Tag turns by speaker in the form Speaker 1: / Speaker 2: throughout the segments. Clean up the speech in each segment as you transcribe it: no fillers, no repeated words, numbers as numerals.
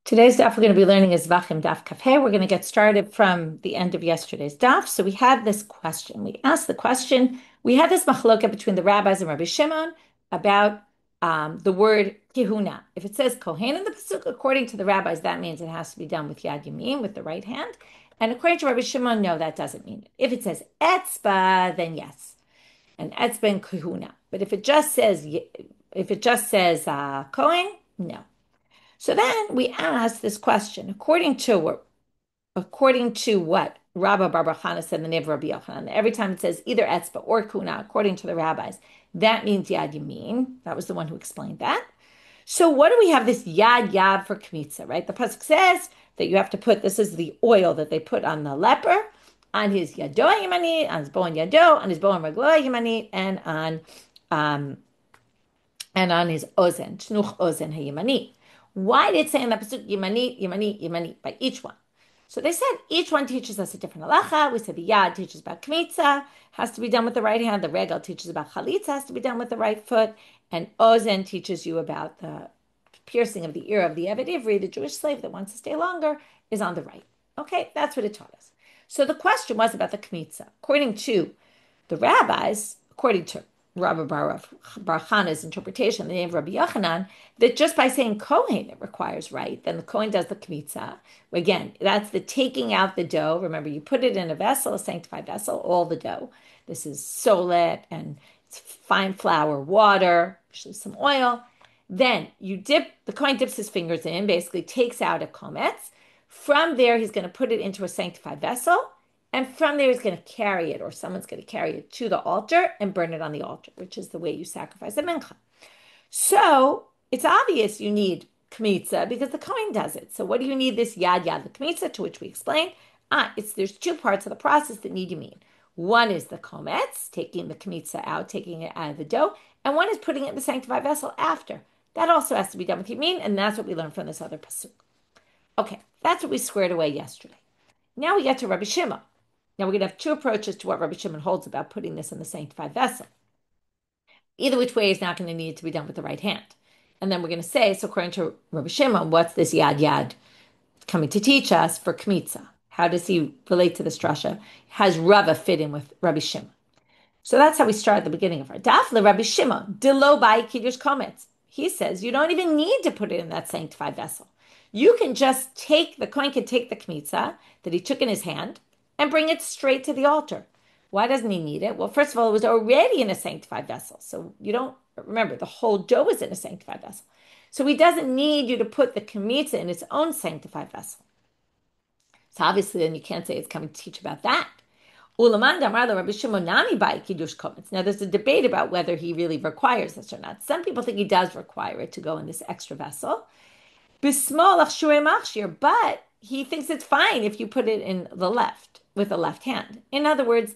Speaker 1: Today's daf we're going to be learning is Zevachim daf kafeh. We're going to get started from the end of yesterday's daf. So we have this question. We asked the question. We had this machloka between the rabbis and Rabbi Shimon about the word kihuna. If it says kohen in the pasuk, according to the rabbis, that means it has to be done with yad yamin, with the right hand. And according to Rabbi Shimon, no, that doesn't mean it. If it says etzba, then yes, and etzba and kihuna. But if it just says kohen, no. So then we asked this question, according to what Rabba Bar Hanna said in the name of Rabbi Yochanan. Every time it says either etzba or kuna, according to the rabbis, that means yad yamin. That was the one who explained that. So what do we have this yad for kemitza, right? The pasuk says that you have to put, this is the oil that they put on the leper, on his yado yamani, on his bo and yado, on his bo and reglo yamani, um, and on his ozen, shnuch ozen hayamani. Why did it say in the pasuk yamani, yamani, yamani by each one? So they said each one teaches us a different halacha. We said the yad teaches about kemitza, has to be done with the right hand. The regel teaches about chalitza, has to be done with the right foot. And ozen teaches you about the piercing of the ear of the Eved Ivri, the Jewish slave that wants to stay longer, is on the right. Okay, that's what it taught us. So the question was about the kemitza. According to the rabbis, according to Rabbi Bar Hanna's interpretation, the name of Rabbi Yochanan, that just by saying kohen it requires right, then the kohen does the kemitza. Again, that's the taking out the dough. Remember, you put it in a vessel, a sanctified vessel, all the dough. This is solet and it's fine flour, water, usually some oil. Then the kohen dips his fingers in, basically takes out a kometz. From there, he's going to put it into a sanctified vessel. And from there, he's going to carry it, or someone's going to carry it to the altar and burn it on the altar, which is the way you sacrifice a mincha. So it's obvious you need kemitza because the kohen does it. So what do you need this yad the kemitza, to which we explained? There's two parts of the process that need yamin. One is the kometz, taking the kemitza out, taking it out of the dough, and one is putting it in the sanctified vessel after. That also has to be done with yamin, and that's what we learned from this other pasuk. Okay, that's what we squared away yesterday. Now we get to Rabbi Shimon. Now we're going to have two approaches to what Rabbi Shimon holds about putting this in the sanctified vessel. Either which way is not going to need to be done with the right hand. And then we're going to say, so according to Rabbi Shimon, what's this yad coming to teach us for kemitza? How does he relate to this drasha? Has Rava fit in with Rabbi Shimon? So that's how we start at the beginning of our daf. Rabbi Shimon, dilo by kiddush kometz. He says you don't even need to put it in that sanctified vessel. You can just the kohen can take the kemitza that he took in his hand and bring it straight to the altar. Why doesn't he need it? Well, first of all, it was already in a sanctified vessel. So you don't remember the whole dough is in a sanctified vessel. So he doesn't need you to put the kemitza in its own sanctified vessel. So obviously then you can't say it's coming to teach about that. Now there's a debate about whether he really requires this or not. Some people think he does require it to go in this extra vessel. But he thinks it's fine if you put it in the left, with the left hand. In other words,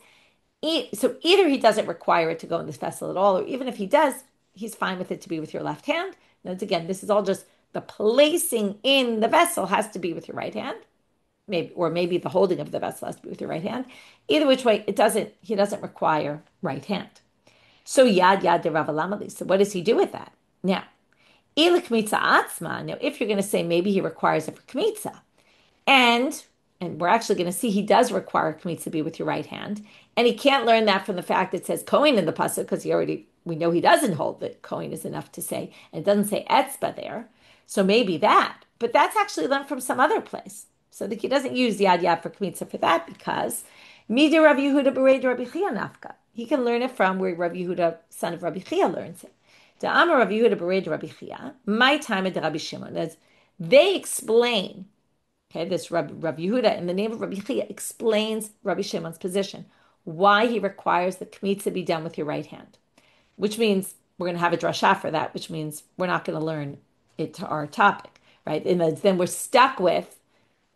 Speaker 1: so either he doesn't require it to go in this vessel at all, or even if he does, he's fine with it to be with your left hand. Note again, this is all just the placing in the vessel has to be with your right hand. Maybe the holding of the vessel has to be with your right hand. Either which way, he doesn't require right hand. So yad de Rava Lamali. So what does he do with that? Now, if you're going to say maybe he requires it for kemitza, and we're actually going to see he does require kemitza to be with your right hand, and he can't learn that from the fact that it says kohen in the pasuk because we know he doesn't hold that kohen is enough to say, and it doesn't say etzba there, so maybe that, but that's actually learned from some other place. So that he doesn't use yad for kemitza for that because Mida Rabbi Yehuda Bered Rabbi Chia Nafka. He can learn it from where Rabbi Yehuda, son of Rabbi Chia, learns it. The Amar Rabbi Yehuda Bered Rabbi Chia, my time at Rabbi Shimon, as they explain, okay, this Rabbi Yehuda in the name of Rabbi Chia explains Rabbi Shimon's position, why he requires the kemitza be done with your right hand, which means we're going to have a drasha for that, which means we're not going to learn it to our topic, right? And then we're stuck with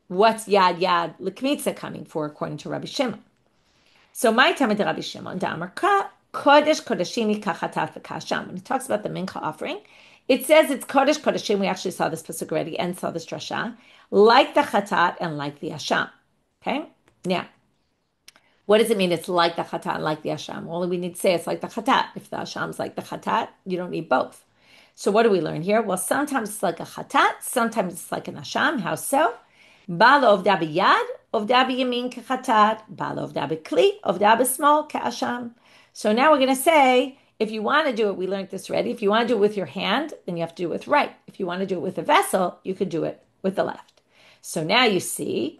Speaker 1: what's yad lekemitza coming for according to Rabbi Shimon. So my time at Rabbi Shimon, Damar Kodesh Kodeshimi Kachatat V'Kasham. When it talks about the mincha offering, it says it's Kodesh Kodeshim. We actually saw this pasuk already and saw this drasha, like the chatat and like the asham. Okay, now what does it mean? It's like the chatat and like the asham. Only we need to say it's like the chatat. If the asham is like the chatat, you don't need both. So what do we learn here? Well, sometimes it's like a chatat, sometimes it's like an asham. How so? Bala ovda biyad, ovda biyamin kechatat, bala ovda bikli, ovda bismol keasham. So now we're going to say, if you want to do it, we learned this already. If you want to do it with your hand, then you have to do it with right. If you want to do it with a vessel, you could do it with the left. So now you see,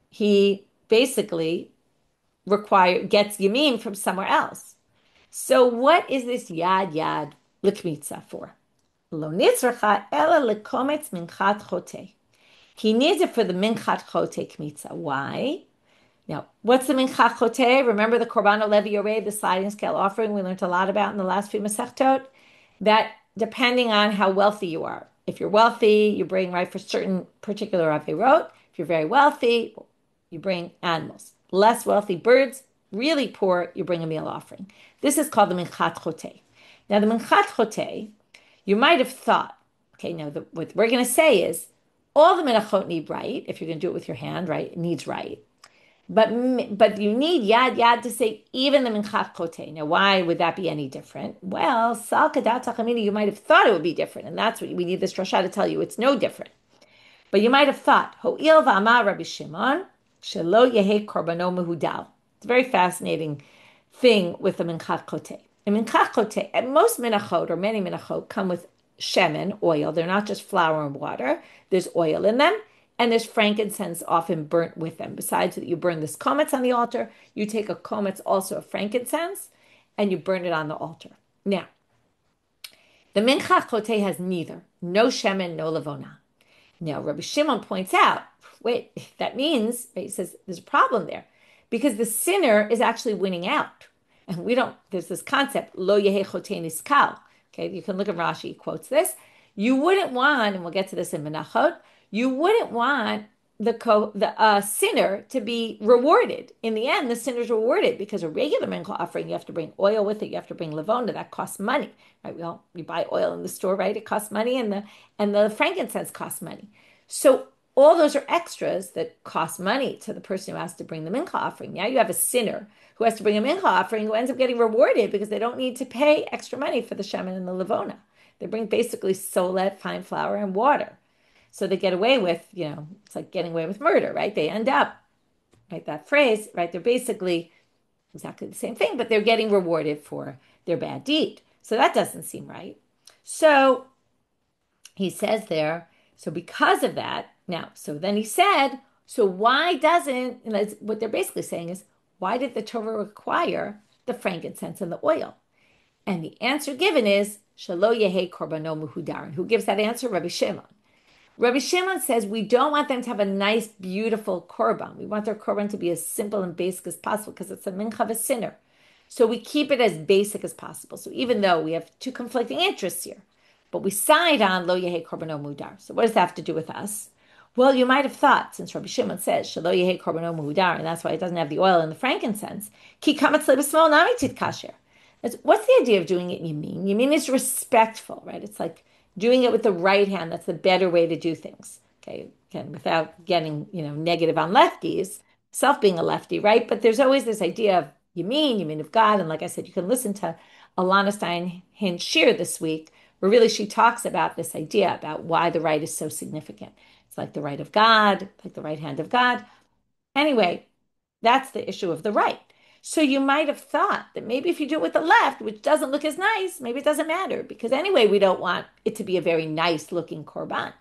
Speaker 1: he basically gets yamin from somewhere else. So what is this yad l'kemitza for? Lo nitzracha ela lekometz minchat chote. He needs it for the minchat chote kemitza. Why? Now, what's the minchat chote? Remember the korban levirate, the sliding scale offering we learned a lot about in the last few masechtot? That depending on how wealthy you are. If you're wealthy, you bring right for certain particular averot. If you're very wealthy, you bring animals. Less wealthy birds, really poor, you bring a meal offering. This is called the minchat chote. Now, the minchat chote, you might have thought, okay, now what we're going to say is all the menachot need right. If you're going to do it with your hand, right, it needs right. But you need yad to say even the minchat chote. Now, why would that be any different? Well, sal kadat tachamini, you might have thought it would be different, and that's what we need this drasha to tell you. It's no different. But you might have thought, ho'il v'amar Rabbi Shimon, shelo yehe korbano mehudal. It's a very fascinating thing with the minchat chote. And minchat chote, and most minachot, or many minachot, come with shemen, oil. They're not just flour and water. There's oil in them. And there's frankincense often burnt with them. Besides that, you burn this kometz on the altar, you take a kometz also of frankincense, and you burn it on the altar. Now, the minchat chote has neither. No shemen, no levona. Now, Rabbi Shimon points out, wait, that means, he says, there's a problem there. Because the sinner is actually winning out. And there's this concept, lo yehe chote niskal. Okay, you can look at Rashi, he quotes this. You wouldn't want, and we'll get to this in Menachot, you wouldn't want the sinner to be rewarded. In the end, the sinner's rewarded because a regular mincha offering, you have to bring oil with it, you have to bring levona, that costs money, right? Well, you buy oil in the store, right? It costs money, and the frankincense costs money. So all those are extras that cost money to the person who has to bring the mincha offering. Now you have a sinner who has to bring a mincha offering who ends up getting rewarded because they don't need to pay extra money for the shemen and the levona. They bring basically solet, fine flour, and water. So they get away with, it's like getting away with murder, right? They end up, right? That phrase, right? They're basically exactly the same thing, but they're getting rewarded for their bad deed. So that doesn't seem right. So he says there, so because of that, now, so then he said, so why doesn't, and what they're basically saying is, why did the Torah require the frankincense and the oil? And the answer given is, Shelo Yehe Korbano Muhudarin. Who gives that answer? Rabbi Shimon. Rabbi Shimon says we don't want them to have a nice, beautiful korban. We want their korban to be as simple and basic as possible because it's a mincha of a sinner. So we keep it as basic as possible. So even though we have two conflicting interests here, but we side on lo yehe korbano mudar. So what does that have to do with us? Well, you might have thought, since Rabbi Shimon says shelo yehe korbano mudar, and that's why it doesn't have the oil and the frankincense, ki kametz lebesmol nami tit kasher. What's the idea of doing it in yamin? Yamin is respectful, right? It's like doing it with the right hand. That's the better way to do things. Okay, again, without getting negative on lefties, self being a lefty, right? But there's always this idea of yamin of God, and like I said, you can listen to Alana Steinhin's Shiur this week, where really she talks about this idea about why the right is so significant. It's like the right of God, like the right hand of God. Anyway, that's the issue of the right. So you might have thought that maybe if you do it with the left, which doesn't look as nice, maybe it doesn't matter because anyway, we don't want it to be a very nice looking korban.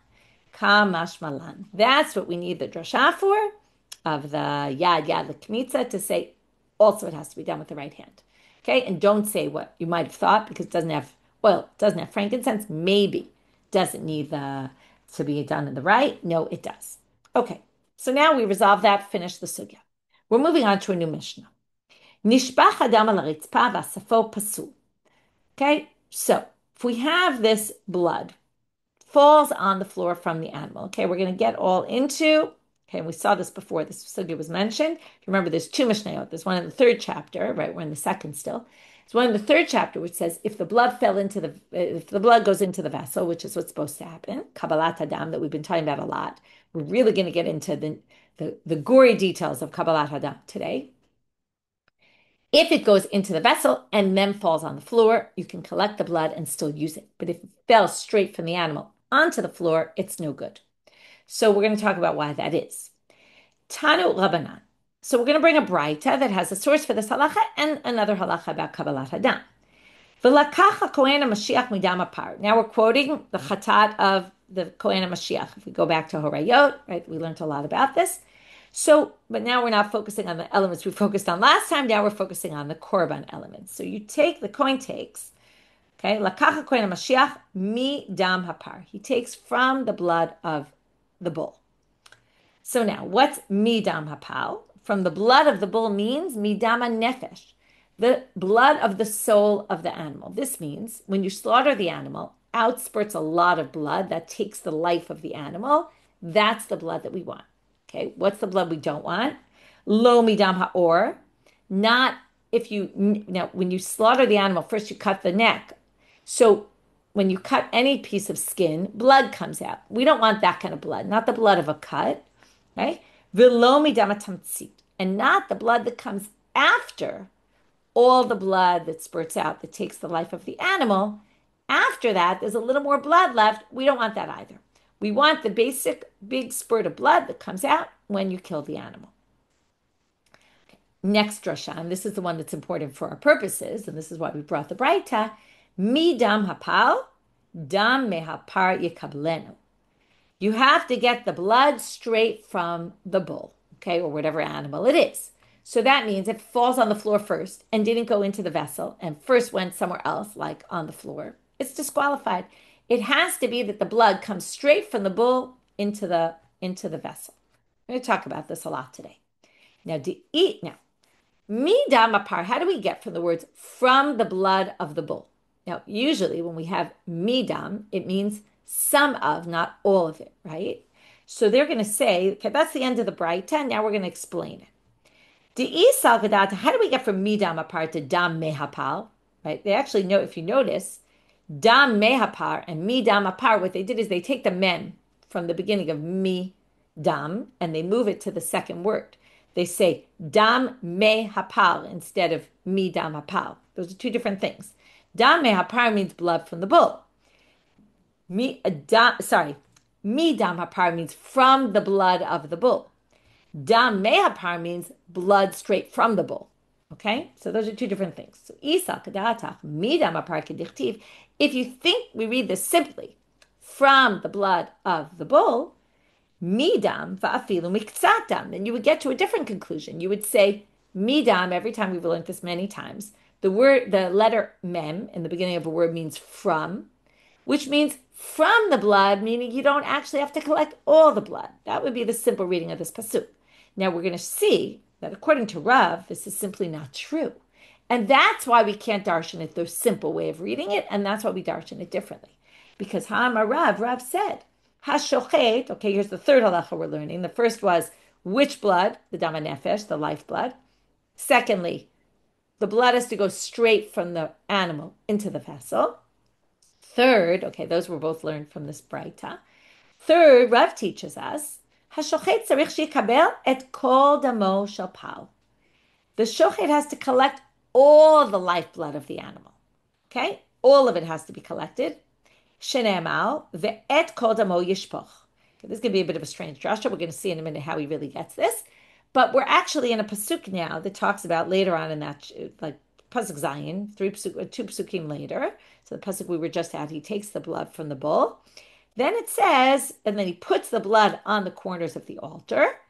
Speaker 1: Kamash malan. That's what we need the drasha for of the yad the kemitza to say also it has to be done with the right hand. Okay, and don't say what you might have thought because it doesn't have oil, doesn't have frankincense, maybe doesn't need to be done in the right. No, it does. Okay, so now we resolve that, finish the sugya. We're moving on to a new Mishnah. Nishbach adam al haritzpa v'asafo pasul. Okay, so if we have this blood falls on the floor from the animal, okay, we're going to get all into, okay, and we saw this before, this sugya was mentioned. If you remember, there's two Mishnayot. There's one in the third chapter, right? We're in the second still. There's one in the third chapter which says if the blood goes into the vessel, which is what's supposed to happen, Kabbalat Hadam that we've been talking about a lot. We're really going to get into the gory details of Kabbalat Hadam today. If it goes into the vessel and then falls on the floor, you can collect the blood and still use it. But if it fell straight from the animal onto the floor, it's no good. So we're going to talk about why that is. Tanu Rabbanan. So we're going to bring a braita that has a source for this halacha and another halacha about Kabbalat Hadran. V'lakacha kohen Mashiach midam apar. Now we're quoting the chatat of the kohen Mashiach. If we go back to Horayot, right, we learned a lot about this. So, but now we're not focusing on the elements we focused on last time. Now we're focusing on the korban elements. So you take, the kohen takes, okay, lakacha kohen Mashiach midam hapar. He takes from the blood of the bull. So now, what's midam hapal? From the blood of the bull means midam nefesh, the blood of the soul of the animal. This means when you slaughter the animal, out spurts a lot of blood that takes the life of the animal. That's the blood that we want. Okay, what's the blood we don't want? Lo midam haor. Not if you, now when you slaughter the animal, first you cut the neck. So when you cut any piece of skin, blood comes out. We don't want that kind of blood, not the blood of a cut. Right? And not the blood that comes after all the blood that spurts out, that takes the life of the animal. After that, there's a little more blood left. We don't want that either. We want the basic big spurt of blood that comes out when you kill the animal. Okay. Next drasha, and this is the one that's important for our purposes, and this is why we brought the braita. Mi dam hapal, dam mehapar yikablenu. You have to get the blood straight from the bull, okay, or whatever animal it is. So that means if it falls on the floor first and didn't go into the vessel and first went somewhere else, like on the floor, it's disqualified. It has to be that the blood comes straight from the bull into the vessel. We're going to talk about this a lot today. Now, midam apar, how do we get from the words from the blood of the bull? Now, usually when we have midam, it means some of, not all of it, right? So they're going to say, okay, that's the end of the braita. Now we're going to explain it. How do we get from midam apar to dam mehapal? Right? They actually know, if you notice, dam mehapar and midam apar, what they did is they take the mem from the beginning of mi dam and they move it to the second word. They say dam mehapal instead of midam hapal. Those are two different things. Dam mehapar means blood from the bull. Midam hapar means from the blood of the bull. Dam mehapar means blood straight from the bull. Okay, so those are two different things. So isa kadatach midam hapar kedichtiv. If you think we read this simply from the blood of the bull, midam va'afilu mikzatam, then you would get to a different conclusion. You would say midam. Every time we've learned this many times, the letter mem in the beginning of a word means from, which means from the blood, meaning you don't actually have to collect all the blood. That would be the simple reading of this pasuk. Now we're going to see that according to Rav, this is simply not true. And that's why we can't darshan it the simple way of reading it, and that's why we darshan it differently. Because Rav said, Hashochet, okay, here's the third halacha we're learning. The first was which blood? The dam nefesh, the life blood. Secondly, the blood has to go straight from the animal into the vessel. Third, okay, those were both learned from this braita. Third, Rav teaches us, Hashochet tzarich shikabel et kol damo shel pal. The shochet has to collect all the lifeblood of the animal. Okay, all of it has to be collected. Shene'emal ve'et kol damo yishpoch. Okay, this is going to be a bit of a strange drasha. We're going to see in a minute how he really gets this. But we're actually in a pasuk now that talks about later on in that, like pasuk Zayin, two pasukim later. So the pasuk we were just at, he takes the blood from the bull. Then it says, and then he puts the blood on the corners of the altar.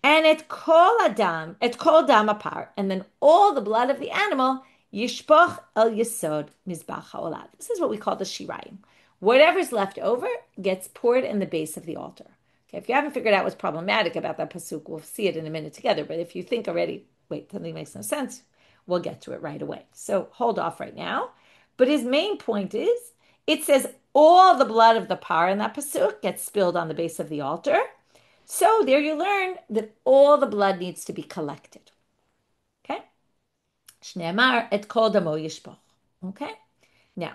Speaker 1: And et kol dam apart, and then all the blood of the animal, yishpoch el yesod mizbach haolah. This is what we call the shirayim. Whatever's left over gets poured in the base of the altar. Okay, if you haven't figured out what's problematic about that pasuk, we'll see it in a minute together. But if you think already, wait, something makes no sense, we'll get to it right away. So hold off right now. But his main point is, it says all the blood of the par in that pasuk gets spilled on the base of the altar. So there you learn that all the blood needs to be collected. Okay? Shneimar et kol damo yishpoch. Okay? Now,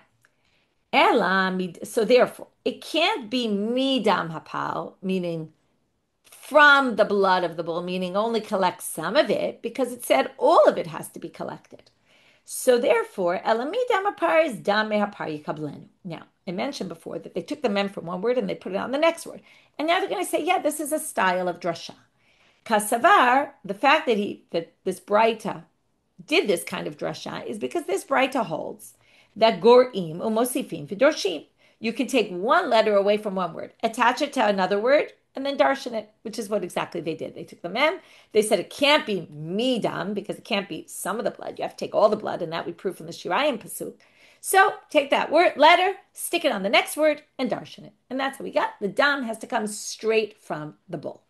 Speaker 1: so therefore, it can't be midam hapal, meaning from the blood of the bull, meaning only collect some of it, because it said all of it has to be collected. So therefore, elami dam hapar is dam mehapar yikablenu. Now, I mentioned before that they took the mem from one word and they put it on the next word. And now they're going to say, yeah, this is a style of drasha. Kasavar, the fact that this Braita did this kind of drasha is because this Braita holds that gorim umosifim v'dorshim. You can take one letter away from one word, attach it to another word, and then darshan it, which is what exactly they did. They took the mem, they said it can't be midam because it can't be some of the blood. You have to take all the blood, and that we prove from the Shirayim pasuk. So take that word letter, stick it on the next word, and darshan it. And that's what we got. The dam has to come straight from the bull.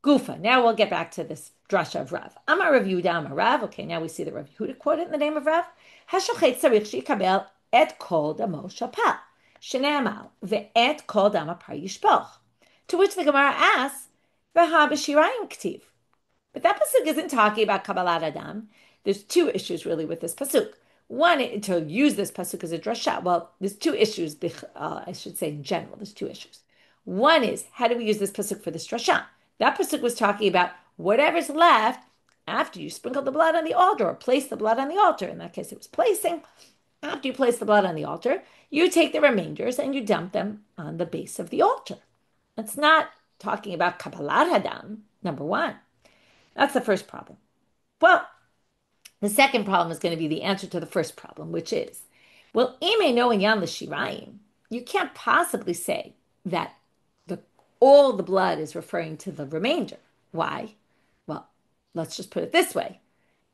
Speaker 1: Gufa. Now we'll get back to this drasha of Rav. Amar Rav Yehuda Amar Rav. Okay, now we see the Rav Yehuda quote it in the name of Rav. Hashochet tzarich shikabel et kol damo shapal shene'amal ve'et kol dam hapar yishpoch. To which the Gemara asks, "V'ha b'shirayim ktiv." But that pasuk isn't talking about kabbalat adam. There's two issues really with this pasuk. One, to use this pasuk as a drasha. Well, there's two issues. I should say in general, there's two issues. One is, how do we use this pasuk for this drasha? That pasuk was talking about whatever's left after you sprinkle the blood on the altar or place the blood on the altar. In that case, it was placing. After you place the blood on the altar, you take the remainders and you dump them on the base of the altar. That's not talking about kabbalat hadam, number one. That's the first problem. Well, the second problem is going to be the answer to the first problem, which is, well, ime no inyan l'shirayim. You can't possibly say that all the blood is referring to the remainder. Why? Well, let's just put it this way.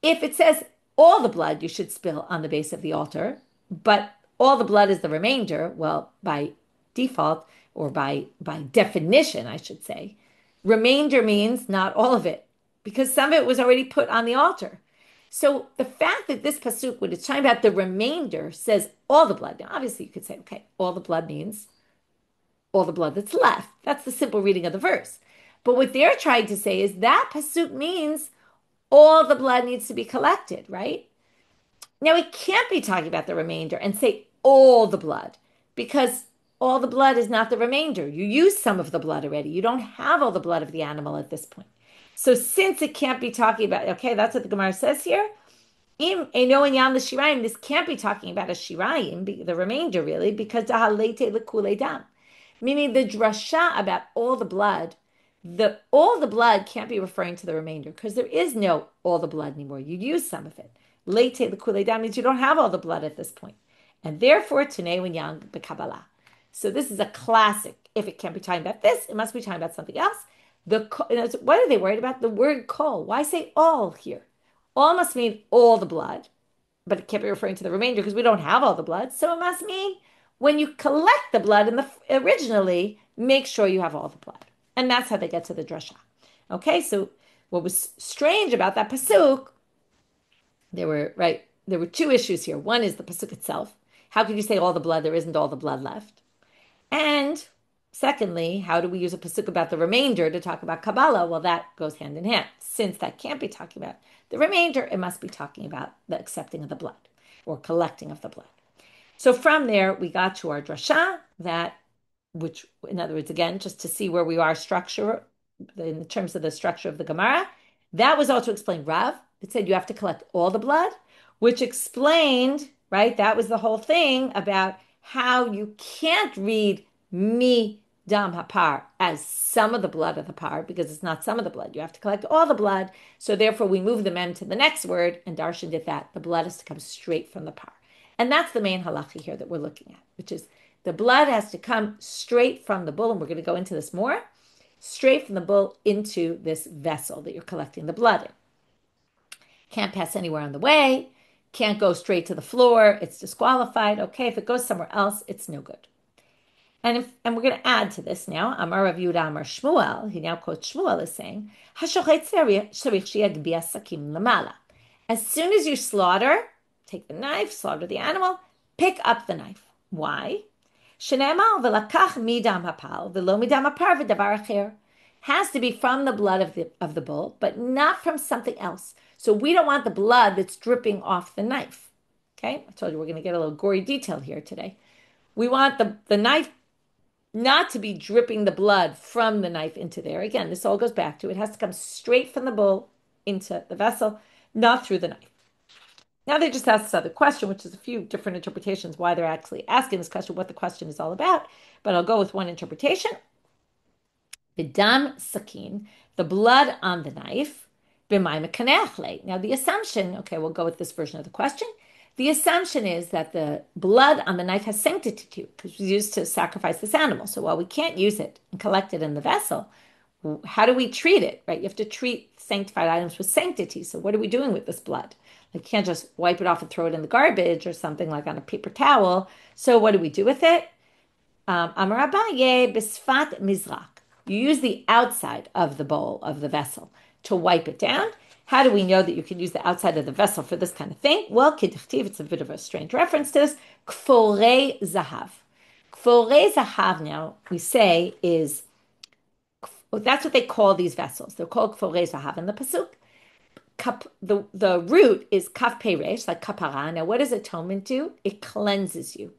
Speaker 1: If it says all the blood you should spill on the base of the altar, but all the blood is the remainder, well, by default, or by definition, I should say, remainder means not all of it, because some of it was already put on the altar. So the fact that this pasuk, when it's talking about the remainder, says all the blood. Now, obviously, you could say, okay, all the blood means all the blood that's left. That's the simple reading of the verse. But what they're trying to say is that pasuk means all the blood needs to be collected, right? Now, it can't be talking about the remainder and say all the blood, because all the blood is not the remainder. You used some of the blood already. You don't have all the blood of the animal at this point. So since it can't be talking about, okay, that's what the Gemara says here. This can't be talking about a shirayim, the remainder really, because meaning the drasha about all the blood can't be referring to the remainder because there is no all the blood anymore. You use some of it. Lete l'kulei means you don't have all the blood at this point. And therefore, Tanei Winyan b'Kabbalah. So this is a classic. If it can't be talking about this, it must be talking about something else. What are they worried about? The word kol. Why say all here? All must mean all the blood, but it can't be referring to the remainder because we don't have all the blood. So it must mean when you collect the blood originally, make sure you have all the blood. And that's how they get to the drasha. Okay, so what was strange about that pasuk, there were two issues here. One is the pasuk itself. How could you say all the blood? There isn't all the blood left. And secondly, how do we use a pasuk about the remainder to talk about Kabbalah? Well, that goes hand in hand. Since that can't be talking about the remainder, it must be talking about the accepting of the blood or collecting of the blood. So from there, we got to our drasha, which, in other words, again, just to see where we are structure, in terms of the structure of the Gemara, that was all to explain Rav. It said you have to collect all the blood, which explained, right, that was the whole thing about how you can't read mi dam hapar as some of the blood of the par, because it's not some of the blood. You have to collect all the blood. So therefore, we move the mem to the next word, and Darshan did that. The blood is to come straight from the par. And that's the main halacha here that we're looking at, which is the blood has to come straight from the bull, and we're going to go into this more, straight from the bull into this vessel that you're collecting the blood in. Can't pass anywhere on the way, can't go straight to the floor, it's disqualified. Okay, if it goes somewhere else, it's no good. And we're going to add to this now. Amar Rav Yehuda Amar Shmuel, he now quotes Shmuel as saying, as soon as you slaughter, take the knife, slaughter the animal, pick up the knife. Why? Has to be from the blood of the bull, but not from something else. So we don't want the blood that's dripping off the knife. Okay, I told you we're going to get a little gory detail here today. We want the knife not to be dripping the blood from the knife into there. Again, this all goes back to it has to come straight from the bowl into the vessel, not through the knife. Now they just asked this other question, which is a few different interpretations why they're actually asking this question, what the question is all about. But I'll go with one interpretation. B'dam sakin, the blood on the knife, b'mayim kanechle. Now the assumption, okay, we'll go with this version of the question. The assumption is that the blood on the knife has sanctity to it because it was used to sacrifice this animal. So while we can't use it and collect it in the vessel, how do we treat it, right? You have to treat sanctified items with sanctity. So what are we doing with this blood? Like, you can't just wipe it off and throw it in the garbage or something like on a paper towel. So what do we do with it? Amar Abaye bisfat mizrak. You use the outside of the bowl of the vessel to wipe it down. How do we know that you can use the outside of the vessel for this kind of thing? Well, k'dichtiv, it's a bit of a strange reference to this. Kforei zahav. Kforei zahav, now we say, is, that's what they call these vessels. They're called kforei zahav in the pasuk. The root is kaf peresh, like kapara. Now, what does atonement do? It cleanses you.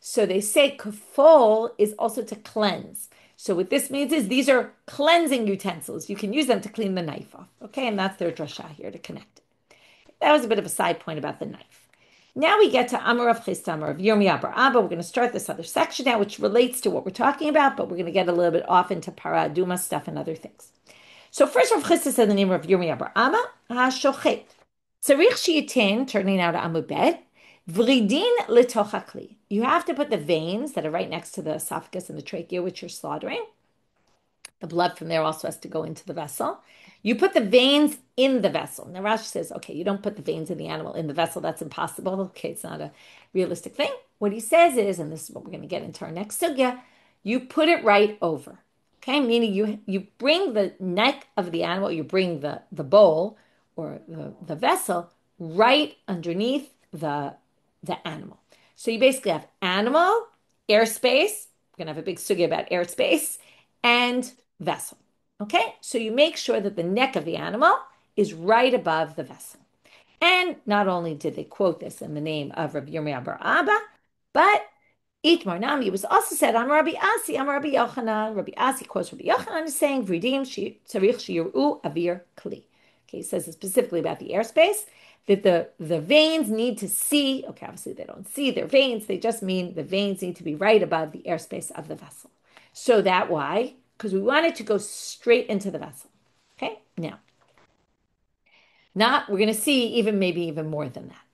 Speaker 1: So they say kafol is also to cleanse. So what this means is these are cleansing utensils. You can use them to clean the knife off. Okay, and that's their drasha here to connect it. That was a bit of a side point about the knife. Now we get to Amar of Chisda, Amar of Yomi Abar Abba. We're going to start this other section now, which relates to what we're talking about, but we're going to get a little bit off into para aduma stuff and other things. So first, Rav Chisda said the name of Yomi Abar Abba, ha-shochet. Tzarich sheyitin, turning now to Amud Bet, vridin letoch hakli. You have to put the veins that are right next to the esophagus and the trachea, which you're slaughtering. The blood from there also has to go into the vessel. You put the veins in the vessel. Now Rashi says, okay, you don't put the veins in the animal in the vessel. That's impossible. Okay, it's not a realistic thing. What he says is, and this is what we're going to get into our next sugya, you put it right over. Okay, meaning you bring the neck of the animal, you bring the bowl or the vessel right underneath the animal. So you basically have animal, airspace. We're going to have a big sugya about airspace, and vessel. Okay, so you make sure that the neck of the animal is right above the vessel. And not only did they quote this in the name of Rabbi Yomi Bar Abba, but Itmar Nami was also said, I'm Rabbi Asi, I'm Rabbi Yochanan. Rabbi Asi quotes Rabbi Yochanan is saying, Vridim tzarich shiru avir kli. Okay, he says it specifically about the airspace, that the veins need to see, okay, obviously they don't see their veins, they just mean the veins need to be right above the airspace of the vessel. So that why? Because we want it to go straight into the vessel. Okay, now, we're going to see maybe even more than that.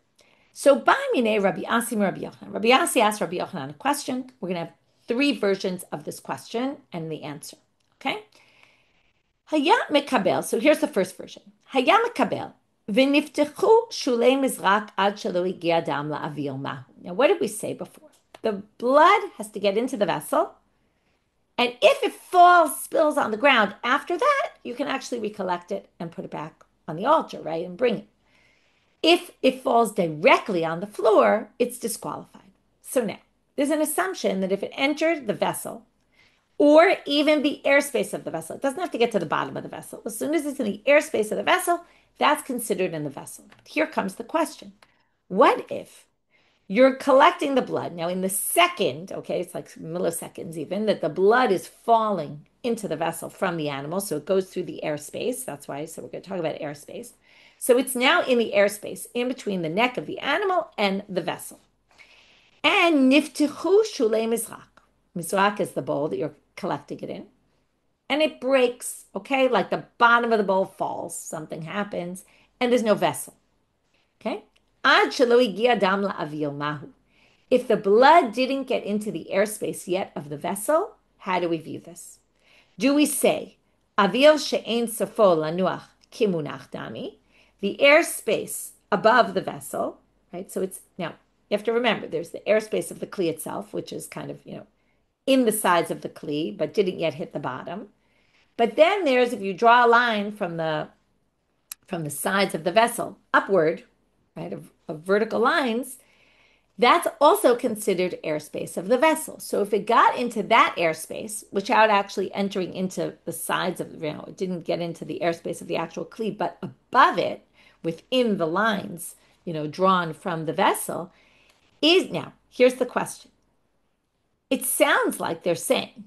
Speaker 1: So, Ba'amine Rabbi Asi Rabbi Yochanan. Rabbi Asi asked Rabbi Yochanan a question. We're going to have three versions of this question and the answer. Okay? Haya mekabel. So here's the first version. Haya mekabel. V'niftechu shulei mizrak ad shelo higia adam la'avil mahu. Now, what did we say before? The blood has to get into the vessel. And if it spills on the ground after that, you can actually recollect it and put it back on the altar, right? And bring it. If it falls directly on the floor, it's disqualified. So now, there's an assumption that if it entered the vessel, or even the airspace of the vessel, it doesn't have to get to the bottom of the vessel. As soon as it's in the airspace of the vessel, that's considered in the vessel. But here comes the question. What if you're collecting the blood? Now, in the second, okay, it's like milliseconds even, that the blood is falling into the vessel from the animal, so it goes through the airspace. That's why, so we're going to talk about airspace. So it's now in the airspace, in between the neck of the animal and the vessel. And niftichu shulei mizrak. Mizrak is the bowl that you're collecting it in. And it breaks, okay? Like the bottom of the bowl falls, something happens, and there's no vessel. Okay? Ad shelo higia adam la'avil mahu. If the blood didn't get into the airspace yet of the vessel, how do we view this? Do we say, avil she'ein sofo lanuach kimunach dami, the airspace above the vessel, right? So it's, now, you have to remember, there's the airspace of the kli itself, which is kind of, in the sides of the kli, but didn't yet hit the bottom. But then there's, if you draw a line from the sides of the vessel upward, right, of vertical lines, that's also considered airspace of the vessel. So if it got into that airspace, without actually entering into the sides of the, it didn't get into the airspace of the actual kli, but above it, within the lines, drawn from the vessel, now, here's the question. it sounds like they're saying,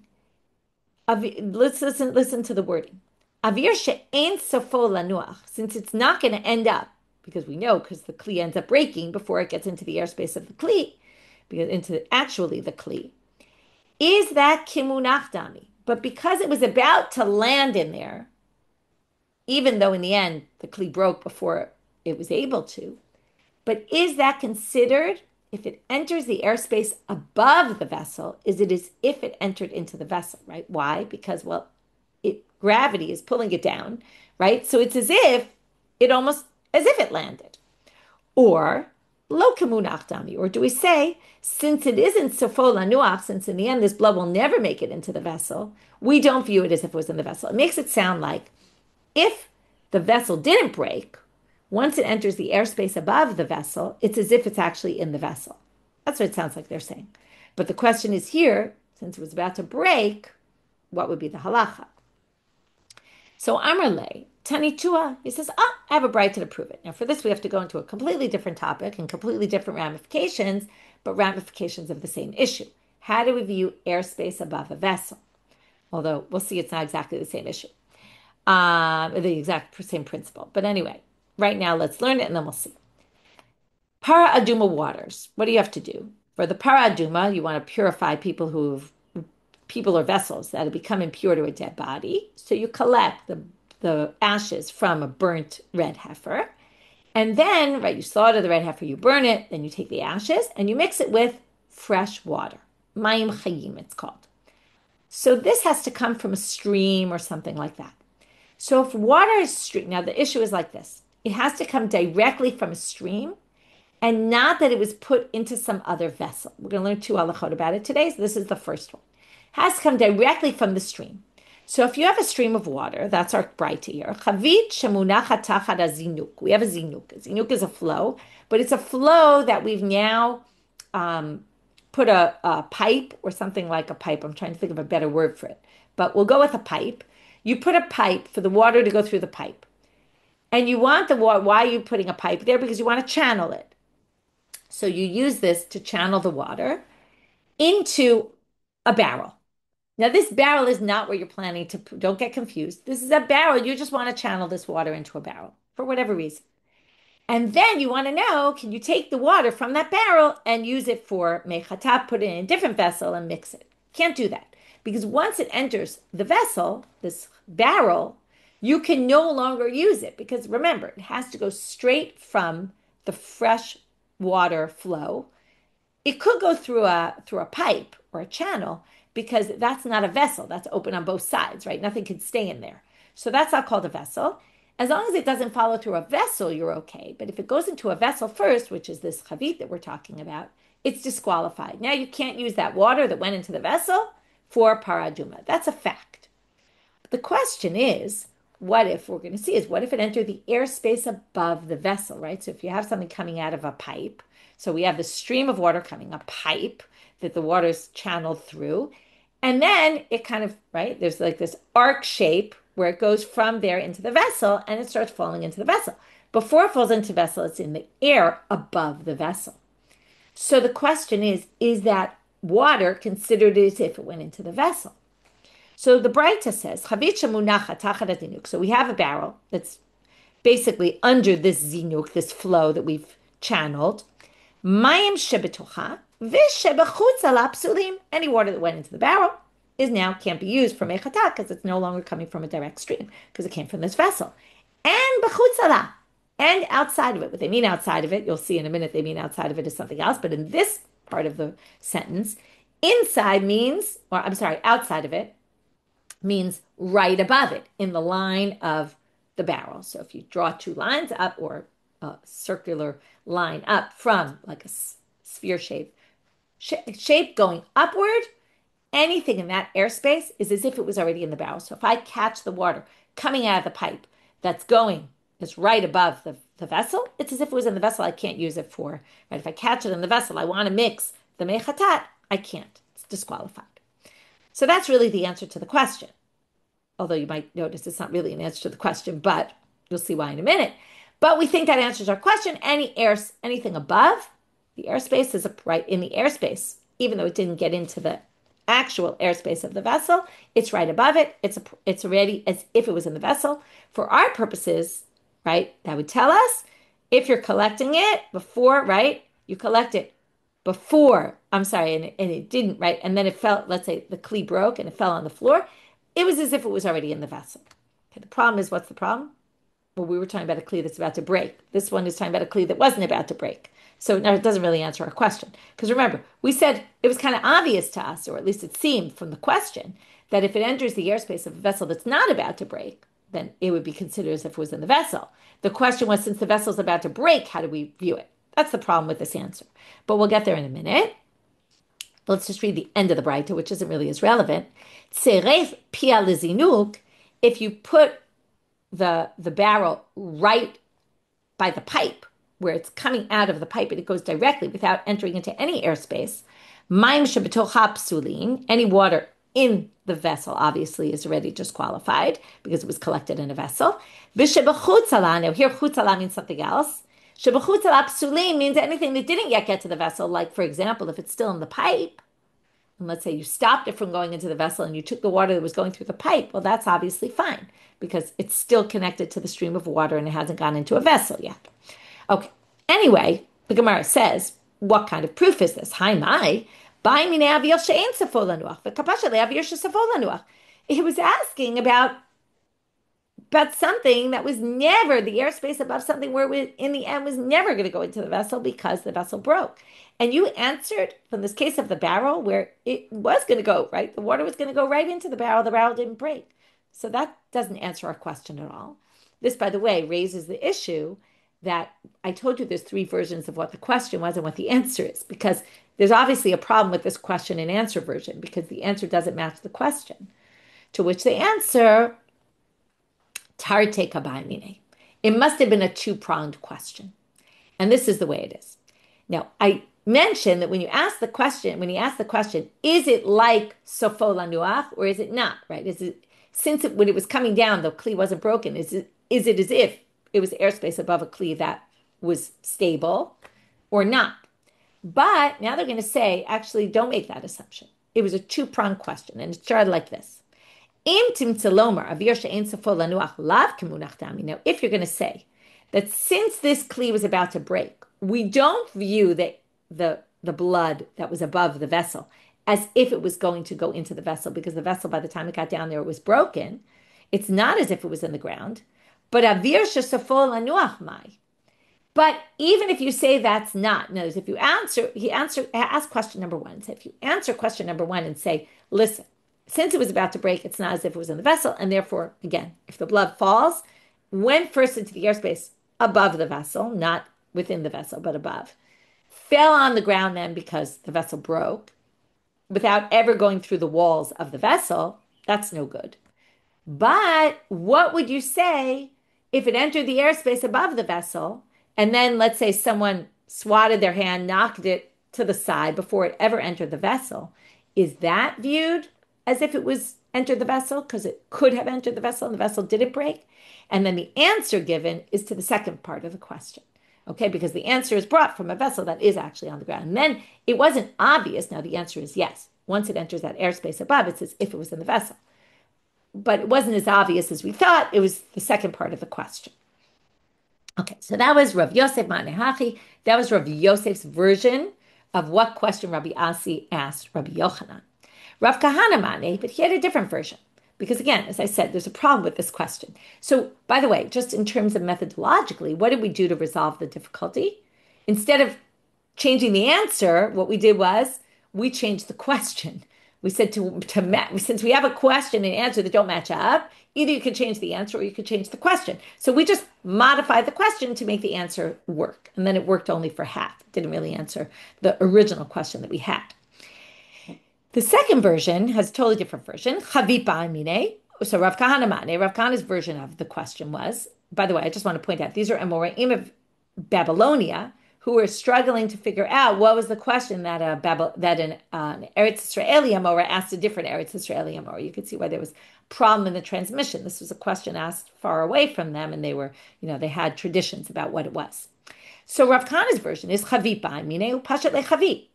Speaker 1: let's listen to the wording. Avir she'ein sofo lanuach, since it's not going to end up, because we know, because the kli ends up breaking before it gets into the airspace of the kli, because into actually the kli, is that kimunach dami. But because it was about to land in there, even though in the end the kli broke before it was able to, but is that considered, if it enters the airspace above the vessel, is it as if it entered into the vessel, right? Why? Because, well, gravity is pulling it down, right? So it's as if it landed. Or lo kemunach dami, or do we say, since it isn't sofo lanuach, since in the end this blood will never make it into the vessel, we don't view it as if it was in the vessel. It makes it sound like if the vessel didn't break, once it enters the airspace above the vessel, it's as if it's actually in the vessel. That's what it sounds like they're saying. But the question is here, since it was about to break, what would be the halacha? So Amar Le, Tanitua, he says, I have a bright to prove it. Now for this, we have to go into a completely different topic and completely different ramifications, but ramifications of the same issue. How do we view airspace above a vessel? Although we'll see it's not exactly the same issue, the exact same principle. But anyway, right now let's learn it and then we'll see. Para aduma waters. What do you have to do? For the para aduma, you want to purify people or vessels that have become impure to a dead body. So you collect the ashes from a burnt red heifer. And then, right, you slaughter the red heifer, you burn it, then you take the ashes and you mix it with fresh water. Mayim chayim, it's called. So this has to come from a stream or something like that. So if water is stream, now the issue is like this. It has to come directly from a stream and not that it was put into some other vessel. We're going to learn 2 halachot about it today. So this is the first one. It has to come directly from the stream. So if you have a stream of water, that's our bright here. Chavit shemunachat tachad zinuk. We have a zinuk. A zinuk is a flow, but it's a flow that we've now put a pipe or something like a pipe. I'm trying to think of a better word for it, but we'll go with a pipe. You put a pipe for the water to go through the pipe. And you want the water, why are you putting a pipe there? Because you want to channel it. So you use this to channel the water into a barrel. Now, this barrel is not where you're planning to, don't get confused. This is a barrel. You just want to channel this water into a barrel for whatever reason. And then you want to know, can you take the water from that barrel and use it for mechatap, put it in a different vessel and mix it? Can't do that. Because once it enters the vessel, this barrel, you can no longer use it. Because remember, it has to go straight from the fresh water flow. It could go through a pipe or a channel, because that's not a vessel. That's open on both sides, right? Nothing can stay in there. So that's not called a vessel. As long as it doesn't follow through a vessel, you're okay. But if it goes into a vessel first, which is this chavit that we're talking about, it's disqualified. Now you can't use that water that went into the vessel for paraduma. That's a fact. But the question is, what if it entered the airspace above the vessel, right? So if you have something coming out of a pipe, so we have the stream of water coming, a pipe that the water's channeled through, and then it kind of, right, there's like this arc shape where it goes from there into the vessel and it starts falling into the vessel. Before it falls into the vessel, it's in the air above the vessel. So the question is that water considered as if it went into the vessel? So the Braita says, so we have a barrel that's basically under this zinuk, this flow that we've channeled. Mayim shebetocha. Any water that went into the barrel can't be used for mechatat because it's no longer coming from a direct stream because it came from this vessel. And bechutzala, and outside of it. What they mean outside of it, you'll see in a minute, they mean outside of it is something else. But in this part of the sentence, outside of it means right above it in the line of the barrel. So if you draw 2 lines up or a circular line up from like a sphere shape going upward, anything in that airspace is as if it was already in the barrel. So if I catch the water coming out of the pipe that's right above the vessel, it's as if it was in the vessel. I can't use it for, right? If I catch it in the vessel, I want to mix the mechatat, I can't. It's disqualified. So that's really the answer to the question. Although you might notice it's not really an answer to the question, but you'll see why in a minute. But we think that answers our question. Anything above the airspace is right in the airspace, even though it didn't get into the actual airspace of the vessel. It's right above it. It's already as if it was in the vessel. For our purposes, right, that would tell us if you're collecting it before, right, you collect it before, I'm sorry, and it didn't, right, and then it fell, let's say the kli broke and it fell on the floor, it was as if it was already in the vessel. Okay, the problem is, what's the problem? Well, we were talking about a kli that's about to break. This one is talking about a kli that wasn't about to break. So now it doesn't really answer our question. Because remember, we said it was kind of obvious to us, or at least it seemed from the question, that if it enters the airspace of a vessel that's not about to break, then it would be considered as if it was in the vessel. The question was, since the vessel is about to break, how do we view it? That's the problem with this answer. But we'll get there in a minute. Let's just read the end of the Braita, which isn't really as relevant. Tzeref pia lezinuk, if you put the barrel right by the pipe, where it's coming out of the pipe and it goes directly without entering into any airspace, maim shebetocha psulin, any water in the vessel obviously is already disqualified because it was collected in a vessel. V'shebechutzala, now here chutzala means something else. Shebechutzala psulin means anything that didn't yet get to the vessel, like for example, if it's still in the pipe, and let's say you stopped it from going into the vessel and you took the water that was going through the pipe, well, that's obviously fine because it's still connected to the stream of water and it hasn't gone into a vessel yet. Okay. Anyway, the Gemara says, what kind of proof is this? Hi, my. He was asking about something that was never, the airspace above something where in the end was never going to go into the vessel because the vessel broke. And you answered from this case of the barrel where it was going to go, right? The water was going to go right into the barrel didn't break. So that doesn't answer our question at all. This, by the way, raises the issue that I told you there's three versions of what the question was and what the answer is, because there's obviously a problem with this question and answer version because the answer doesn't match the question. To which they answer, Tarte kabaimine. It must have been a two-pronged question. And this is the way it is. Now, I mentioned that when you ask the question, is it like sofo lanuach or is it not, right? Is it, when it was coming down, the kli wasn't broken, is it as if it was airspace above a kli that was stable or not? But now they're going to say, actually, don't make that assumption. It was a two-pronged question, and it started like this. Now, if you're going to say that since this kli was about to break, we don't view the blood that was above the vessel as if it was going to go into the vessel, because the vessel, by the time it got down there, it was broken. It's not as if it was in the ground. But but even if you say that's not, notice if you ask question number one. So if you answer question number one and say, listen, since it was about to break, it's not as if it was in the vessel, and therefore, again, if the blood falls, went first into the airspace above the vessel, not within the vessel, but above, fell on the ground then because the vessel broke, without ever going through the walls of the vessel, that's no good. But what would you say if it entered the airspace above the vessel, and then let's say someone swatted their hand, knocked it to the side before it ever entered the vessel? Is that viewed as if it was entered the vessel because it could have entered the vessel and the vessel didn't break? And then the answer given is to the second part of the question. Okay, because the answer is brought from a vessel that is actually on the ground. And then it wasn't obvious. Now the answer is yes. Once it enters that airspace above, it's as if it was in the vessel. But it wasn't as obvious as we thought. It was the second part of the question. Okay, so that was Rav Yosef Manehachi. That was Rav Yosef's version of what question Rabbi Asi asked Rabbi Yochanan. Rav Kahana Mane, but he had a different version. Because again, as I said, there's a problem with this question. So, by the way, just in terms of methodologically, what did we do to resolve the difficulty? Instead of changing the answer, what we did was we changed the question. We said since we have a question and answer that don't match up, either you could change the answer or you could change the question. So we just modified the question to make the answer work. And then it worked only for half. It didn't really answer the original question that we had. The second version has a totally different version. Chavipa mine. So Rav Kahana's version of the question was, by the way, I just want to point out, these are Amoraim of Babylonia who were struggling to figure out what was the question that an Eretz Israeli Amora asked a different Eretz Israeli Amora. You could see why there was a problem in the transmission. This was a question asked far away from them, and they were, they had traditions about what it was. So Rav Kahana's version is Chavipa mine upashat lechavi.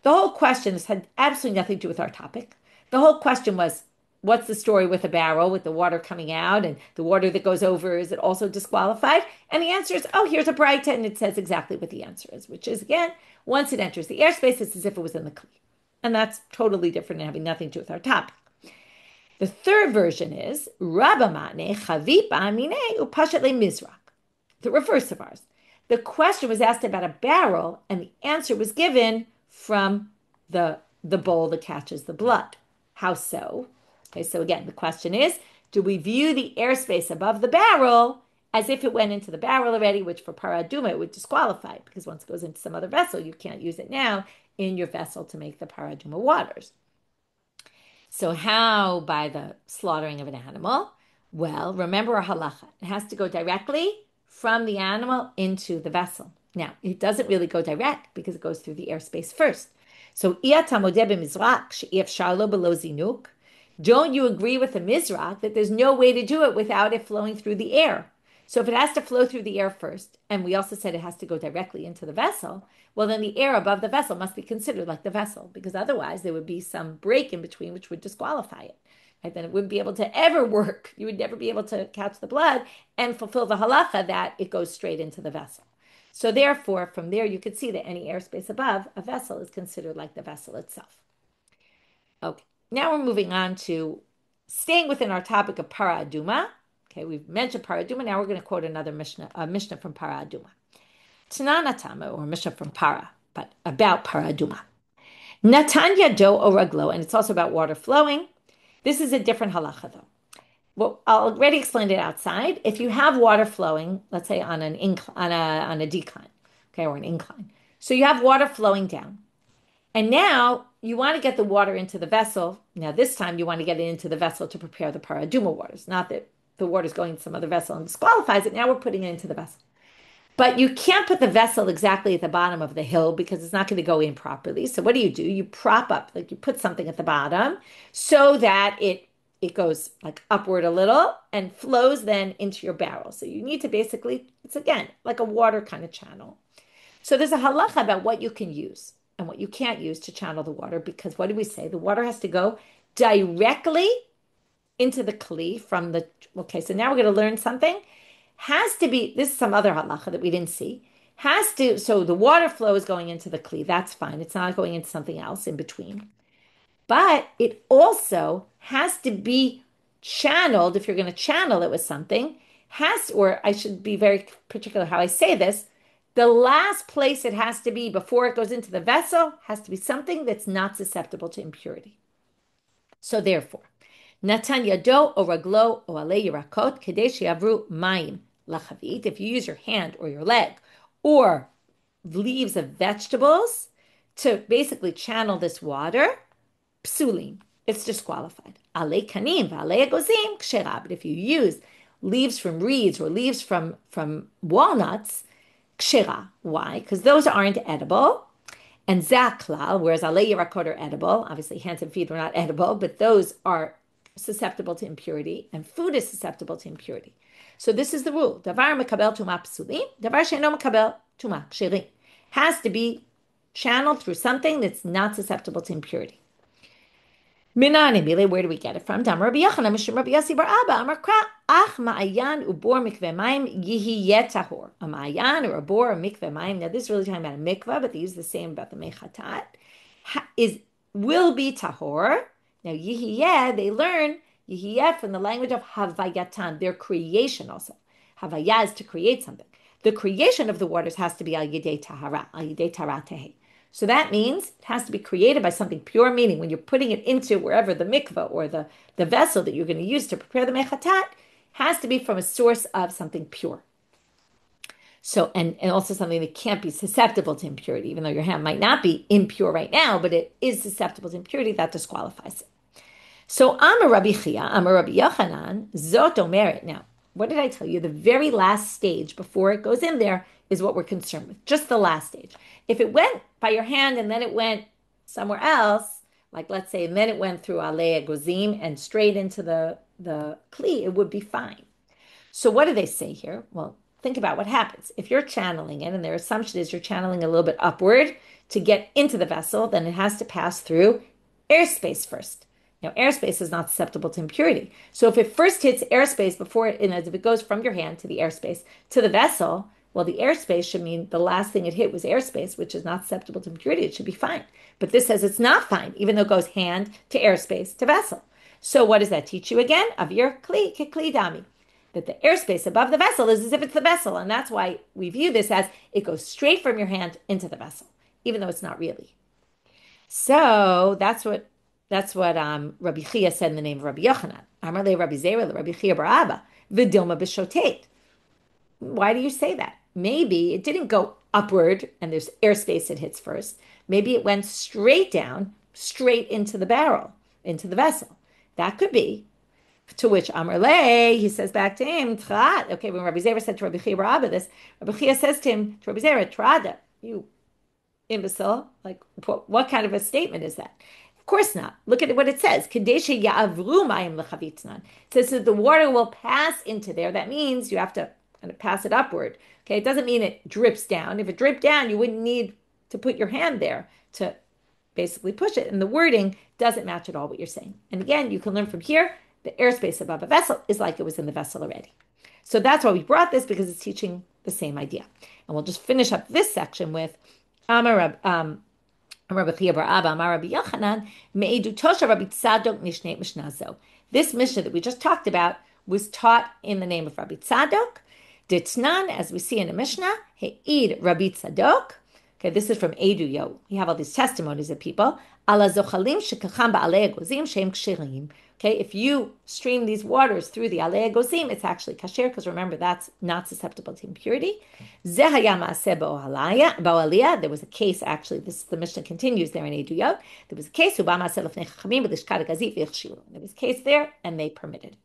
Speaker 1: The whole question, this had absolutely nothing to do with our topic. The whole question was, what's the story with a barrel with the water coming out and the water that goes over, is it also disqualified? And the answer is, oh, here's a bright, and it says exactly what the answer is, which is, again, once it enters the airspace, it's as if it was in the kli. And that's totally different and having nothing to do with our topic. The third version is Rabba matne chavipa mine upashat le mizrak. The reverse of ours. The question was asked about a barrel, and the answer was given from the bowl that catches the blood. How so? Okay, so again, the question is, do we view the airspace above the barrel as if it went into the barrel already, which for paraduma it would disqualify, because once it goes into some other vessel, you can't use it now in your vessel to make the paraduma waters. So how by the slaughtering of an animal? Well, remember our halacha. It has to go directly from the animal into the vessel. Now, it doesn't really go direct because it goes through the airspace first. So, don't you agree with the Mizrach that there's no way to do it without it flowing through the air? So if it has to flow through the air first, and we also said it has to go directly into the vessel, well, then the air above the vessel must be considered like the vessel, because otherwise there would be some break in between which would disqualify it. Right? Then it wouldn't be able to ever work. You would never be able to catch the blood and fulfill the halacha that it goes straight into the vessel. So therefore, from there, you could see that any airspace above a vessel is considered like the vessel itself. Okay, now we're moving on to staying within our topic of para aduma. Okay, we've mentioned para aduma. Now we're going to quote another Mishnah, a Mishnah from para aduma. Tananatama, or Mishnah from para, but about para aduma. Natanya do o raglo, and it's also about water flowing. This is a different halacha, though. Well, I'll already explained it outside. If you have water flowing, let's say on an incline, on a decline, okay, or an incline, so you have water flowing down, and now you want to get the water into the vessel. Now this time you want to get it into the vessel to prepare the paraduma waters. Not that the water is going to some other vessel and disqualifies it. Now we're putting it into the vessel. But you can't put the vessel exactly at the bottom of the hill because it's not going to go in properly. So what do? You prop up, like you put something at the bottom so that it goes like upward a little and flows then into your barrel. So you need to basically, it's again, like a water kind of channel. So there's a halacha about what you can use and what you can't use to channel the water, because what do we say? The water has to go directly into the kli from the, okay, so now we're going to learn something. Has to be, this is some other halacha that we didn't see. Has to, so the water flow is going into the kli, that's fine. It's not going into something else in between. But it also has to be channeled, if you're going to channel it with something, or I should be very particular how I say this, the last place it has to be before it goes into the vessel has to be something that's not susceptible to impurity. So therefore, Natan yado o raglo o ale yirakot kadesh yavru mayim lachavit. If you use your hand or your leg or leaves of vegetables to basically channel this water, psulim, it's disqualified. Ale kanim v'ale agozim kshera. But if you use leaves from reeds or leaves from walnuts, kshera. Why? Because those aren't edible. And zaklal, whereas ale yirakot are edible. Obviously, hands and feet are not edible, but those are susceptible to impurity, and food is susceptible to impurity. So this is the rule. Davar mekabel tuma psulim, davar she'eno mekabel tuma ksherim. Has to be channeled through something that's not susceptible to impurity. Minane, where do we get it from? Dam Rabbi Yochanan, Mishum Rabbi Yossi bar Abba, Amar Kra, Ach ma'ayan ubor mikveh mayim yihiyeh tahor. A ma'ayan or a bor or mikveh mayim. Now this is really talking about a mikveh, but they use the same about the mechatat. Will be tahor. Now, yihiyeh, they learn yihiyeh from the language of havayatan, their creation also. Havayah is to create something. The creation of the waters has to be al yidei tahara, al yidei taratehe. So that means it has to be created by something pure, meaning when you're putting it into wherever the mikveh or the vessel that you're going to use to prepare the mechatat has to be from a source of something pure. So, and also something that can't be susceptible to impurity, even though your hand might not be impure right now, but it is susceptible to impurity, that disqualifies it. So, Amar Rabbi Chia, Amar Rabbi Yochanan, Zot Omeret. Now, what did I tell you? The very last stage before it goes in there is what we're concerned with, just the last stage. If it went by your hand and then it went somewhere else, like let's say, and then it went through Alei Gozim and straight into the Kli, it would be fine. So what do they say here? Well, think about what happens. If you're channeling it, and their assumption is you're channeling a little bit upward to get into the vessel, then it has to pass through airspace first. Now, airspace is not susceptible to impurity. So if it first hits airspace before it, and as if it goes from your hand to the airspace to the vessel, well, the airspace should mean the last thing it hit was airspace, which is not susceptible to impurity. It should be fine. But this says it's not fine, even though it goes hand to airspace to vessel. So what does that teach you again? Avir kli kekli dami. That the airspace above the vessel is as if it's the vessel. And that's why we view this as it goes straight from your hand into the vessel, even though it's not really. So that's what Rabbi Chia said in the name of Rabbi Yochanan. Amar le Rabbi Zera, Rabbi Chia bar Abba, v'dilma b'shotet. Why do you say that? Maybe it didn't go upward and there's airspace it hits first. Maybe it went straight down, straight into the barrel, into the vessel. That could be. To which Amar le, he says back to him, Trat. Okay, when Rabbi Zera said to Rabbi Chia bar Abba this, Rabbi Chia says to him, to Rabbi Zera, Trada, you imbecile. Like, what kind of a statement is that? Of course not. Look at what it says. It says that the water will pass into there. That means you have to kind of pass it upward. Okay, it doesn't mean it drips down. If it dripped down, you wouldn't need to put your hand there to basically push it. And the wording doesn't match at all what you're saying. And again, you can learn from here, the airspace above a vessel is like it was in the vessel already. So that's why we brought this, because it's teaching the same idea. And we'll just finish up this section with Rabbi Chia bar Abba, Amar Rabbi Yochanan, Me'edu Tosha Rabbi Tzadok Nishnei Mishnazo. This Mishnah that we just talked about was taught in the name of Rabbi Tzadok. Ditnan, as we see in the Mishnah, He'id Rabbi Tzadok. Okay, this is from Edu Yo. We have all these testimonies of people. Ala zochalim shekacham ba'alei agozim sheim ksherim. Okay, if you stream these waters through the alei agozim, it's actually kasher, because remember, that's not susceptible to impurity. Zeh haya maaseh ba'aliyah. There was a case, actually, the Mishnah continues there in Edu Yo. There was a case, uba maaseh lefnei chachamim v'lishkat hagazit v'yichshiru. There was a case there, and they permitted.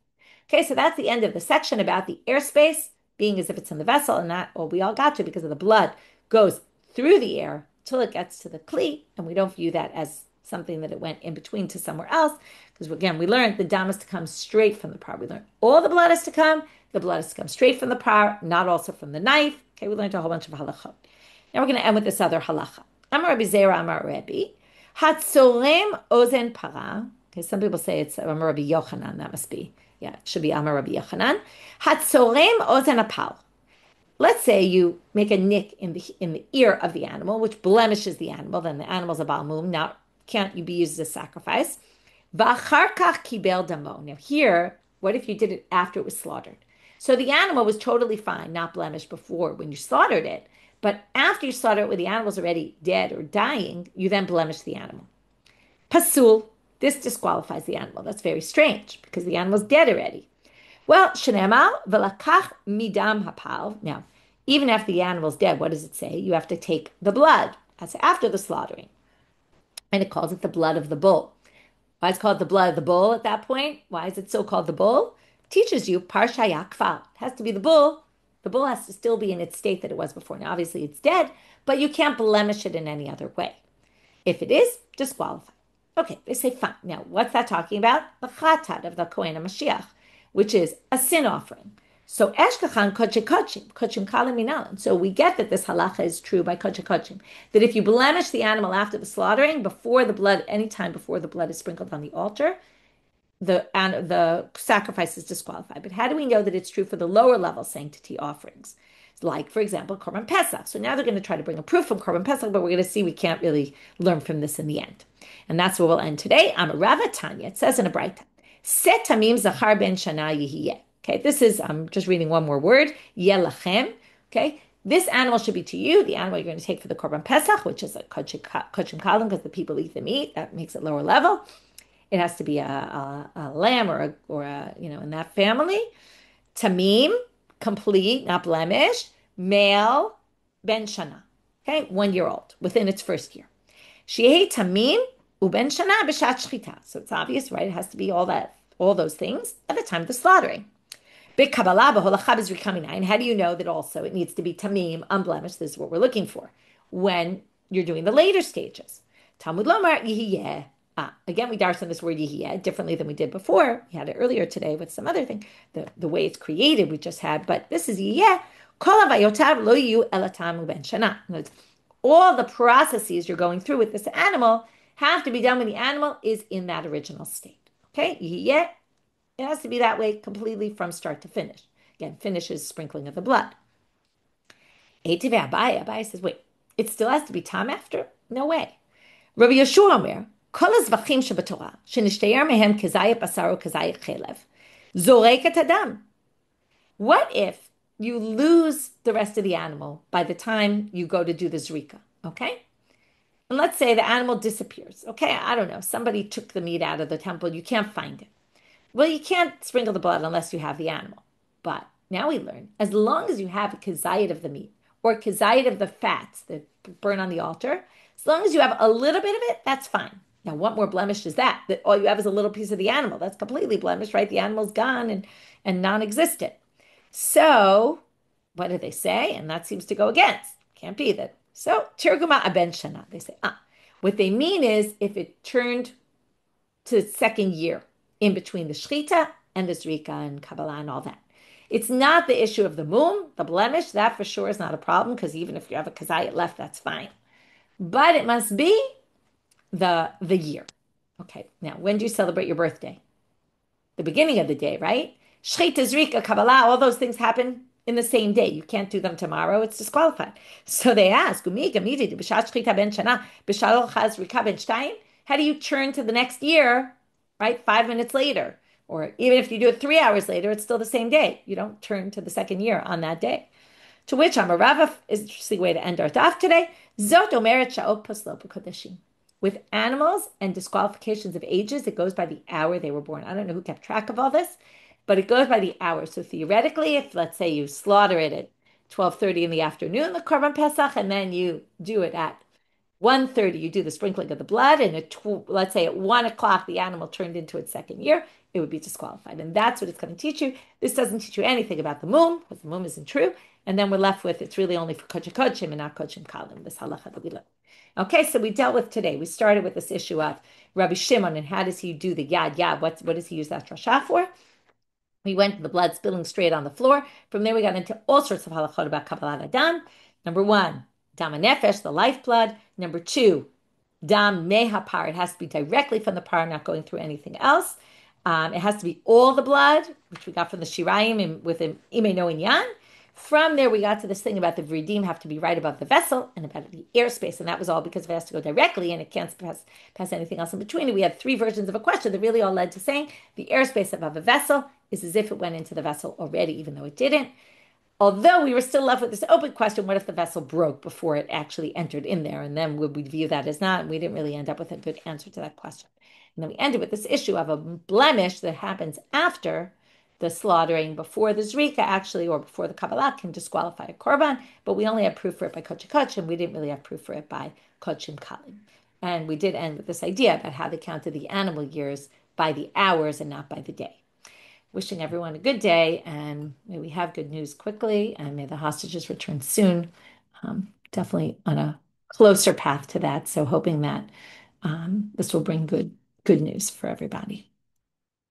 Speaker 1: Okay, so that's the end of the section about the airspace being as if it's in the vessel, and that, well, we all got to, because of the blood goes through the air till it gets to the kli, and we don't view that as something that it went in between to somewhere else, because again, we learned the dam is to come straight from the par. We learned all the blood is to come, the blood is to come straight from the par, not also from the knife. Okay, we learned a whole bunch of halachot. Now we're going to end with this other halacha. Amar Rabbi Zera, Amar Rabbi, Hatzorem ozen para. Okay, some people say it's Amar Rabbi Yochanan, that must be, yeah, it should be Amar Rabbi Yochanan. Hatzorem ozen apal. Let's say you make a nick in the ear of the animal, which blemishes the animal, then the animal's a balmum, now can't you be used as a sacrifice? V'achar kach kibel damo. Now here, what if you did it after it was slaughtered? So the animal was totally fine, not blemished before when you slaughtered it, but after you slaughter it when the animal's already dead or dying, you then blemish the animal. Pasul, this disqualifies the animal. That's very strange, because the animal's dead already. Well, shenemal v'lakach midam hapal. Now, even after the animal's dead, what does it say? You have to take the blood. That's after the slaughtering. And it calls it the blood of the bull. Why is it called the blood of the bull at that point? Why is it so called the bull? It teaches you parshayak kfal. It has to be the bull. The bull has to still be in its state that it was before. Now, obviously, it's dead, but you can't blemish it in any other way. If it is, disqualified. Okay, they say fine. Now, what's that talking about? The chatad of the kohen Mashiach, which is a sin offering. So eshkachan kochim kalim minalan. So we get that this halacha is true by kochim, that if you blemish the animal after the slaughtering, before the blood, anytime before the blood is sprinkled on the altar, the sacrifice is disqualified. But how do we know that it's true for the lower level sanctity offerings? Like, for example, Korban Pesach. So now they're going to try to bring a proof from Korban Pesach, but we're going to see we can't really learn from this in the end. And that's where we'll end today. I'm Rava Tanya. It says in a bright time, Set tamim zachar ben shana yihiyeh. Okay, this is, I'm just reading one more word, yelachem. Okay, this animal should be to you, the animal you're going to take for the Korban Pesach, which is a kochim kalim, because the people eat the meat. That makes it lower level. It has to be a lamb or a in that family. Tamim, complete, not blemished. Male, ben shana. Okay, 1 year old, within its first year. Shehei tamim uben shana b'shat shchita. So it's obvious, right? It has to be all those things at the time of the slaughtering. And how do you know that also it needs to be tamim, unblemished? This is what we're looking for when you're doing the later stages. Talmud lomar yihiyeh. Again, we darsh on this word yihiyeh differently than we did before. We had it earlier today with some other thing. The way it's created, we just had, but this is yihiyeh All the processes you're going through with this animal have to be done when the animal is in that original state. Okay? Yeah, it has to be that way completely from start to finish. Again, finish is sprinkling of the blood. Abai says, wait, it still has to be tam after? No way. Rabbi Yeshua Omer, כל הזבחים שבתורה, שנשתייר מהם כזית בשר או כזית חלב, זורק את הדם. What if you lose the rest of the animal by the time you go to do the zrika? Okay? And let's say the animal disappears. Okay, I don't know. Somebody took the meat out of the temple. You can't find it. Well, you can't sprinkle the blood unless you have the animal. But now we learn, as long as you have a kazayit of the meat or kazayit of the fats that burn on the altar, as long as you have a little bit of it, that's fine. Now, what more blemish is that? That all you have is a little piece of the animal. That's completely blemished, right? The animal's gone and non-existent. So, what do they say? And that seems to go against. Can't be that. So, tirguma aben shana. They say, what they mean is if it turned to second year in between the shchita and the zrika and kabbalah and all that. It's not the issue of the mum, the blemish. That for sure is not a problem because even if you have a kazayit left, that's fine. But it must be the year. Okay, now when do you celebrate your birthday? The beginning of the day, right? Shchita, zrika, kabbalah, all those things happen in the same day. You can't do them tomorrow. It's disqualified. So they ask, how do you turn to the next year, right? 5 minutes later. Or even if you do it 3 hours later, it's still the same day. You don't turn to the second year on that day. To which Rava is an interesting way to end our daf today. Zot omeret sha'ot poslo b'kodeshim. With animals and disqualifications of ages, it goes by the hour they were born. I don't know who kept track of all this, but it goes by the hour. So theoretically, if let's say you slaughter it at 12:30 in the afternoon, the Korban Pesach, and then you do it at 1:30, you do the sprinkling of the blood, and let's say at 1 o'clock the animal turned into its second year, it would be disqualified. And that's what it's going to teach you. This doesn't teach you anything about the mum, because the mum isn't true. And then we're left with it's really only for kodesh kodeshim and not kodeshim kalim, this halacha that we learn. Okay, so we dealt with today. We started with this issue of Rabbi Shimon and how does he do the yad? What does he use that drasha for? We went to the blood spilling straight on the floor. From there, we got into all sorts of halachot about kabbalat adam. Number 1, dam nefesh, the lifeblood. Number 2, dam mehapar. It has to be directly from the par, not going through anything else. It has to be all the blood, which we got from the shirayim with an ime no inyan. From there, we got to this thing about the vridim have to be right above the vessel and about the airspace, and that was all because it has to go directly and it can't pass anything else in between. And we had 3 versions of a question that really all led to saying the airspace above a vessel is as if it went into the vessel already, even though it didn't. Although we were still left with this open question, what if the vessel broke before it actually entered in there? And then would we view that as not? And we didn't really end up with a good answer to that question. And then we ended with this issue of a blemish that happens after the slaughtering, before the zrika actually, or before the kabbalah can disqualify a korban, but we only have proof for it by kodesh kodeshim. We didn't really have proof for it by kodeshim kalim. And we did end with this idea about how they counted the animal years by the hours and not by the day. Wishing everyone a good day, and may we have good news quickly, and may the hostages return soon. Definitely on a closer path to that. So hoping that this will bring good news for everybody.